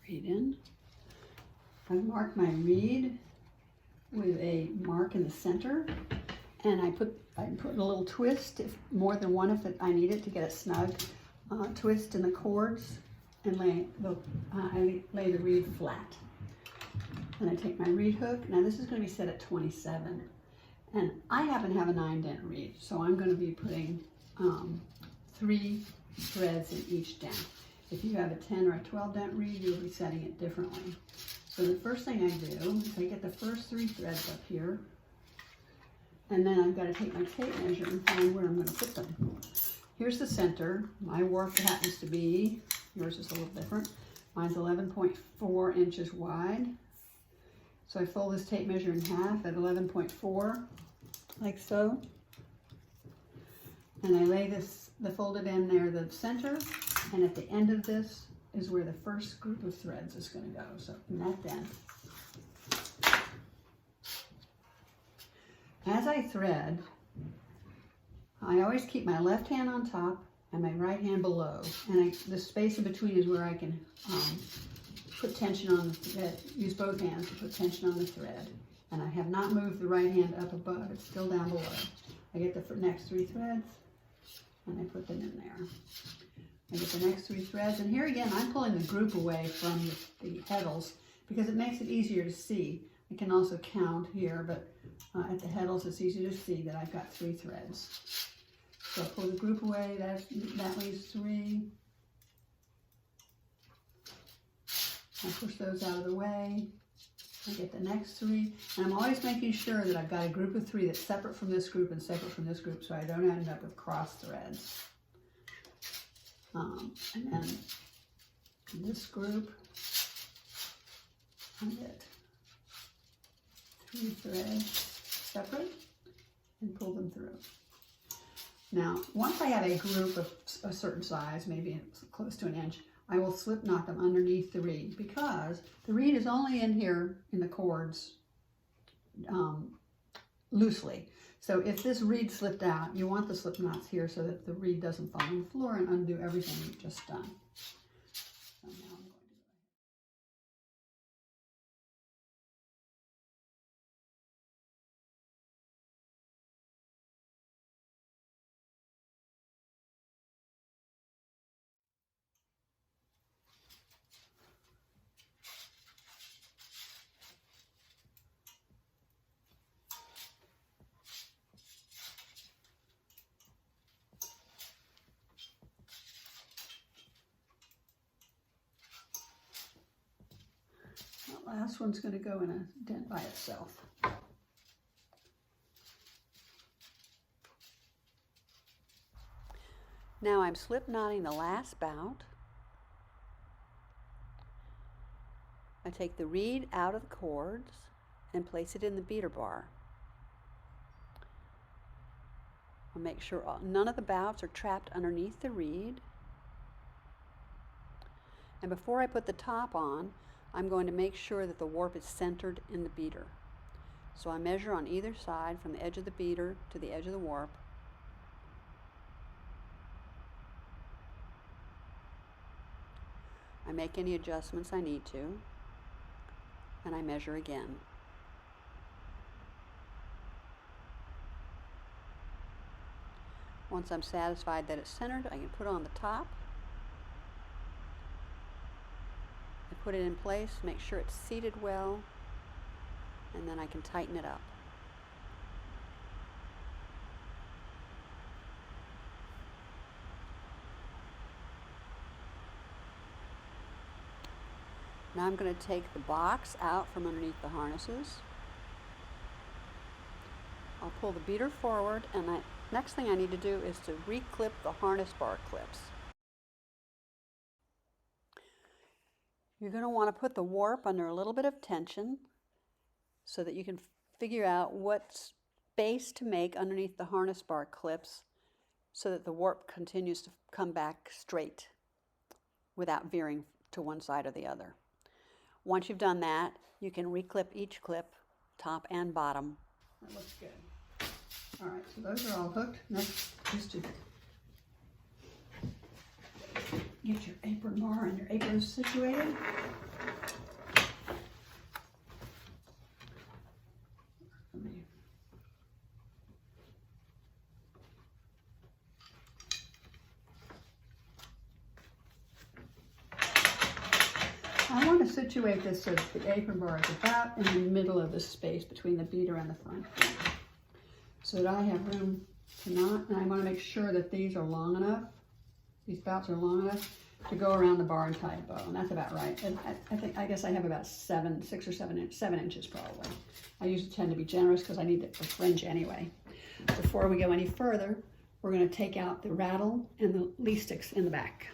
reed in. I've marked my reed with a mark in the center, and I put a little twist, if more than one if I need it to get it snug, twist in the cords, and I lay the reed flat. And I take my reed hook. Now this is going to be set at 27, and I happen to have a 9-dent reed, so I'm going to be putting 3 threads in each dent. If you have a 10 or a 12-dent reed, you'll be setting it differently. So the first thing I do is I get the first 3 threads up here, and then I've got to take my tape measure and find where I'm going to put them. Here's the center. My warp happens to be, yours is a little different. Mine's 11.4 inches wide. So I fold this tape measure in half at 11.4, like so. And I lay the folded end there, the center, and at the end of this is where the first group of threads is going to go. So in that dent. As I thread, I always keep my left hand on top and my right hand below. And the space in between is where I can put tension on the thread, use both hands to put tension on the thread. And I have not moved the right hand up above, it's still down below. I get the next 3 threads and I put them in there. I get the next 3 threads, and here again I'm pulling the group away from the heddles because it makes it easier to see. I can also count here, but at the heddles it's easy to see that I've got 3 threads. So I pull the group away, that leaves 3. I push those out of the way. I get the next 3, and I'm always making sure that I've got a group of 3 that's separate from this group and separate from this group so I don't end up with cross threads. And then in this group, I get 3 threads separate and pull them through. Now, once I have a group of a certain size, maybe close to 1 inch, I will slip knot them underneath the reed because the reed is only in here in the cords loosely. So if this reed slipped out, you want the slip knots here so that the reed doesn't fall on the floor and undo everything you've just done. So now I'm going to last one's going to go in a dent by itself. Now I'm slip knotting the last bout. I take the reed out of the cords and place it in the beater bar. I'll make sure none of the bouts are trapped underneath the reed. And before I put the top on, I'm going to make sure that the warp is centered in the beater. So I measure on either side from the edge of the beater to the edge of the warp. I make any adjustments I need to, and I measure again. Once I'm satisfied that it's centered, I can put on the top. Put it in place, make sure it's seated well, and then I can tighten it up. Now I'm going to take the box out from underneath the harnesses. I'll pull the beater forward, and next thing I need to do is to reclip the harness bar clips. You're going to want to put the warp under a little bit of tension so that you can figure out what space to make underneath the harness bar clips so that the warp continues to come back straight without veering to one side or the other. Once you've done that, you can reclip each clip, top and bottom. That looks good. All right, so those are all hooked. Next is to get your apron bar and your apron situated. me. I want to situate this so that the apron bar is about in the middle of the space between the beater and the front, so that I have room to knot, and I want to make sure that these are long enough, these bouts are long enough to go around the bar and tie a bow, and that's about right. And I guess I have about 7 inches probably. I usually tend to be generous because I need the fringe anyway. Before we go any further, we're going to take out the rattle and the leaf sticks in the back.